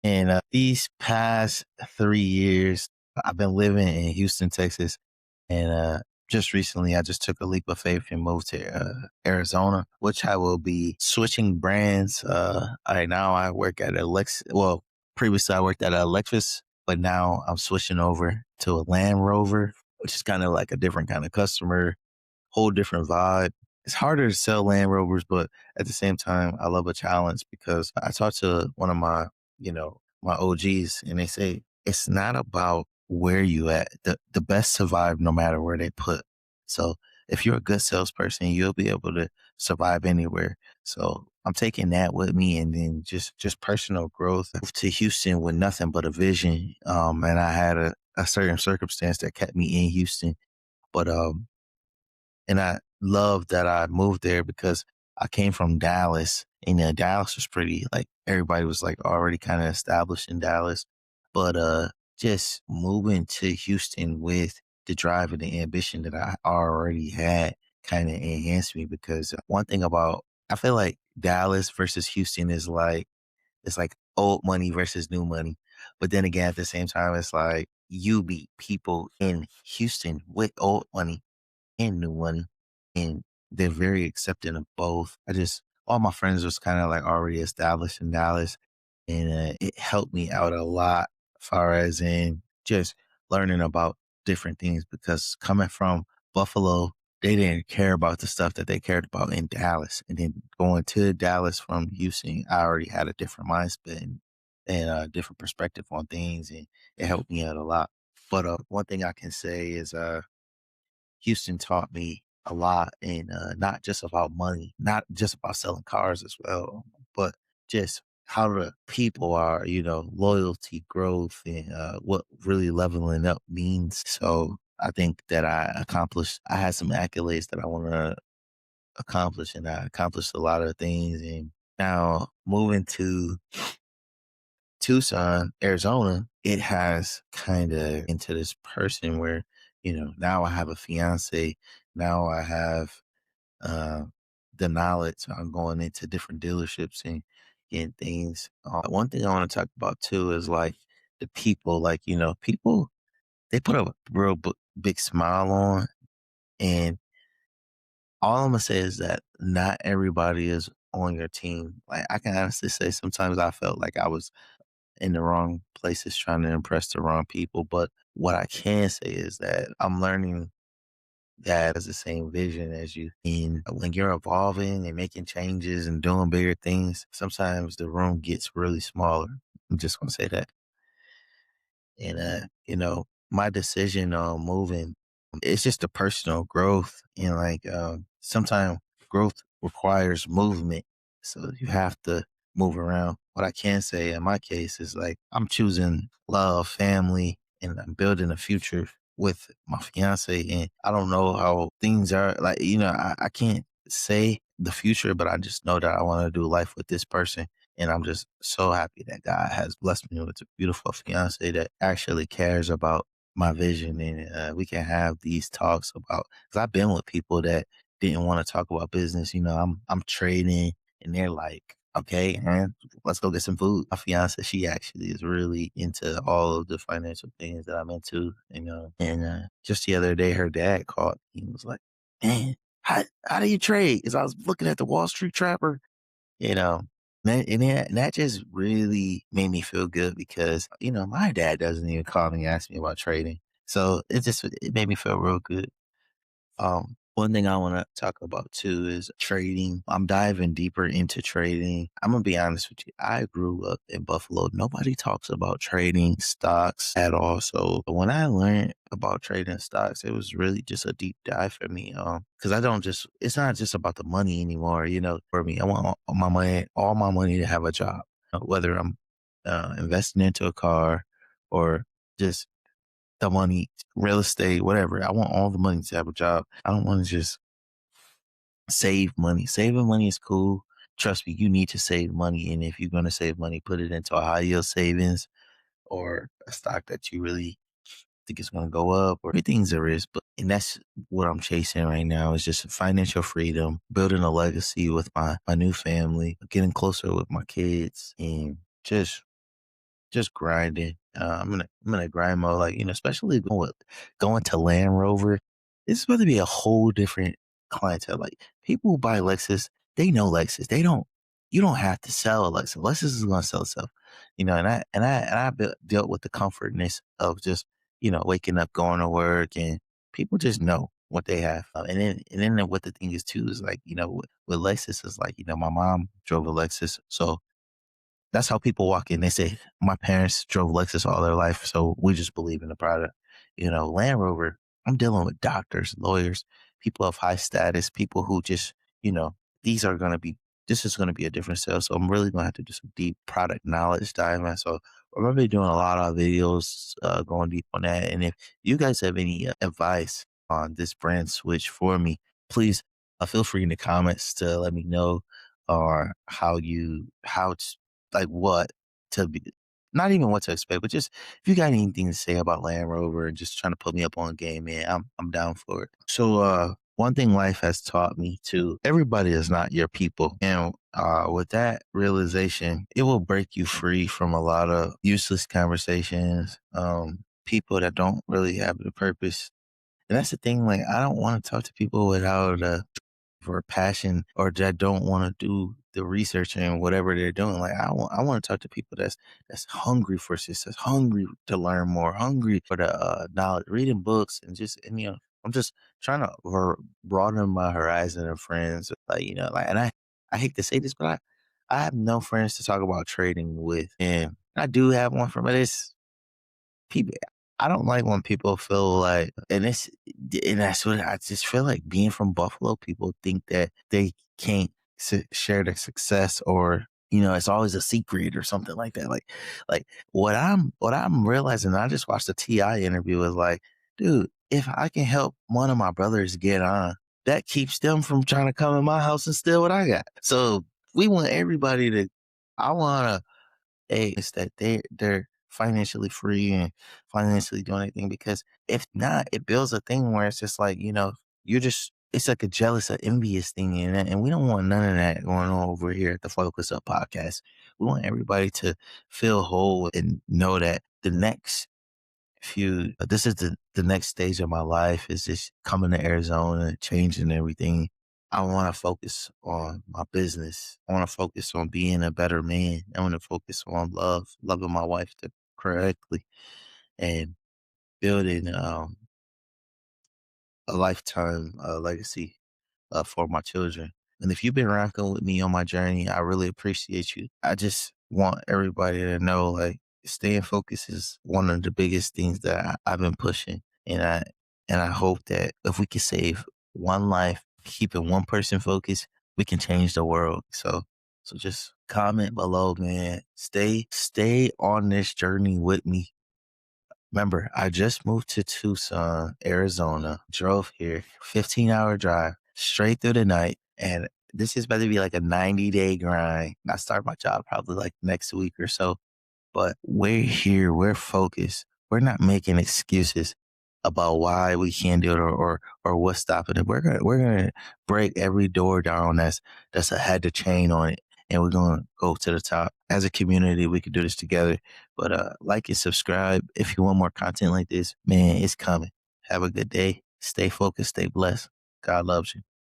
And these past 3 years, I've been living in Houston, Texas. And just recently, I just took a leap of faith and moved to Arizona, which I will be switching brands. Right now, I work at Alex. Well, previously, I worked at a Lexus, but now I'm switching over to a Land Rover, which is kind of like a different kind of customer, whole different vibe. It's harder to sell Land Rovers, but at the same time, I love a challenge because I talked to one of my OGs, and they say it's not about where you at. The best survive no matter where they put. So if you're a good salesperson, you'll be able to survive anywhere. So I'm taking that with me, and then just personal growth. I moved to Houston with nothing but a vision. And I had a certain circumstance that kept me in Houston. But and I love that I moved there because I came from Dallas, and Dallas was pretty, like, everybody was like already kind of established in Dallas. But just moving to Houston with the drive and the ambition that I already had kind of enhanced me, because one thing about, I feel like Dallas versus Houston is like, it's like old money versus new money. But then again, at the same time, it's like you meet people in Houston with old money and new one, and they're very accepting of both. All my friends was kind of like already established in Dallas, and it helped me out a lot as far as in just learning about different things, because coming from Buffalo, they didn't care about the stuff that they cared about in Dallas. And then going to Dallas from Houston, I already had a different mindset and a different perspective on things, and it helped me out a lot. But one thing I can say is Houston taught me a lot, and not just about money, not just about selling cars as well, but just how the people are, loyalty, growth, and what really leveling up means. So I think that I had some accolades that I want to accomplish, and I accomplished a lot of things. And now moving to Tucson, Arizona, it has kind of into this person where, now I have a fiance. Now I have uh, the knowledge on going into different dealerships and getting things. One thing I want to talk about too is like the people, like, people, they put a real big smile on. And all I'm going to say is that not everybody is on your team. Like, I can honestly say sometimes I felt like I was in the wrong places trying to impress the wrong people. But what I can say is that I'm learning that has the same vision as you. And when you're evolving and making changes and doing bigger things, sometimes the room gets really smaller. I'm just going to say that. And, my decision on moving, it's just a personal growth. And like, sometimes growth requires movement. So you have to move around. What I can say in my case is like, I'm choosing love, family, and I'm building a future with my fiance. And I don't know how things are like, I can't say the future, but I just know that I want to do life with this person. And I'm just so happy that God has blessed me with a beautiful fiance that actually cares about my vision. And we can have these talks about, because I've been with people that didn't want to talk about business. I'm trading, and they're like, okay, man, let's go get some food. My fiance, she actually is really into all of the financial things that I'm into, and just the other day, her dad called. He was like, man, how do you trade? Because I was looking at the Wall Street Trapper, you know, and that just really made me feel good, because, my dad doesn't even call me and ask me about trading. So it made me feel real good. One thing I want to talk about too is trading. I'm diving deeper into trading. I'm gonna be honest with you. I grew up in Buffalo. Nobody talks about trading stocks at all. So when I learned about trading stocks, it was really just a deep dive for me. Because it's not just about the money anymore. For me, I want all my money to have a job. Whether I'm investing into a car or just the money, real estate, whatever. I want all the money to have a job. I don't want to just save money. Saving money is cool. Trust me, you need to save money. And if you're going to save money, put it into a high yield savings or a stock that you really think is going to go up, or everything's a risk. And that's what I'm chasing right now, is just financial freedom, building a legacy with my new family, getting closer with my kids, and just just grinding. I'm in a grind mode, like, especially going to Land Rover. It's supposed to be a whole different clientele. Like people who buy Lexus, they know Lexus. They don't. You don't have to sell a Lexus. Lexus is going to sell itself. And I dealt with the comfortness of just waking up, going to work, and people just know what they have. And then what the thing is too is like with Lexus is like my mom drove a Lexus, so that's how people walk in. They say, my parents drove Lexus all their life, so we just believe in the product. Land Rover, I'm dealing with doctors, lawyers, people of high status, people who just, you know, these are going to be, this is going to be a different sale. So I'm really going to have to do some deep product knowledge diving. So I'm going to be doing a lot of videos going deep on that. And if you guys have any advice on this brand switch for me, please feel free in the comments to let me know or how it's like what to be, not even what to expect, but just if you got anything to say about Land Rover and just trying to put me up on a game, man, I'm down for it. So one thing life has taught me too, everybody is not your people. And with that realization, it will break you free from a lot of useless conversations, people that don't really have the purpose. And that's the thing, like I don't want to talk to people without for passion or that don't want to do the research and whatever they're doing. Like I want to talk to people that's hungry for success, hungry to learn more, hungry for the knowledge, reading books and I'm just trying to broaden my horizon of friends. Like like and I hate to say this, but I have no friends to talk about trading with, and I do have one friend, but it's people. I don't like when people feel like, and that's what I just feel like being from Buffalo. People think that they can't share their success, or it's always a secret or something like that. Like what I'm realizing. I just watched the Ti interview. Is like, dude, if I can help one of my brothers get on, that keeps them from trying to come in my house and steal what I got. So we want everybody to. I want to it's that they're financially free and financially doing anything, because if not, it builds a thing where it's just like, you're just it's like a jealous or envious thing, and we don't want none of that going on over here at the Focus Up podcast. We want everybody to feel whole and know that the next few this is the next stage of my life is just coming to Arizona, changing everything. I want to focus on my business. I want to focus on being a better man. I want to focus on loving my wife correctly, and building a lifetime legacy for my children. And if you've been rocking with me on my journey, I really appreciate you. I just want everybody to know, like, staying focused is one of the biggest things that I've been pushing. And I hope that if we can save one life, keeping one person focused, we can change the world. So just comment below, man. Stay on this journey with me. Remember, I just moved to Tucson, Arizona, drove here, 15-hour drive, straight through the night. And this is about to be like a 90-day grind. I start my job probably like next week or so. But we're here, we're focused. We're not making excuses about why we can't do it, or what's stopping it. We're gonna break every door down that's a had to chain on it, and we're gonna go to the top. As a community, we can do this together. But like and subscribe if you want more content like this. Man, it's coming. Have a good day. Stay focused, stay blessed. God loves you.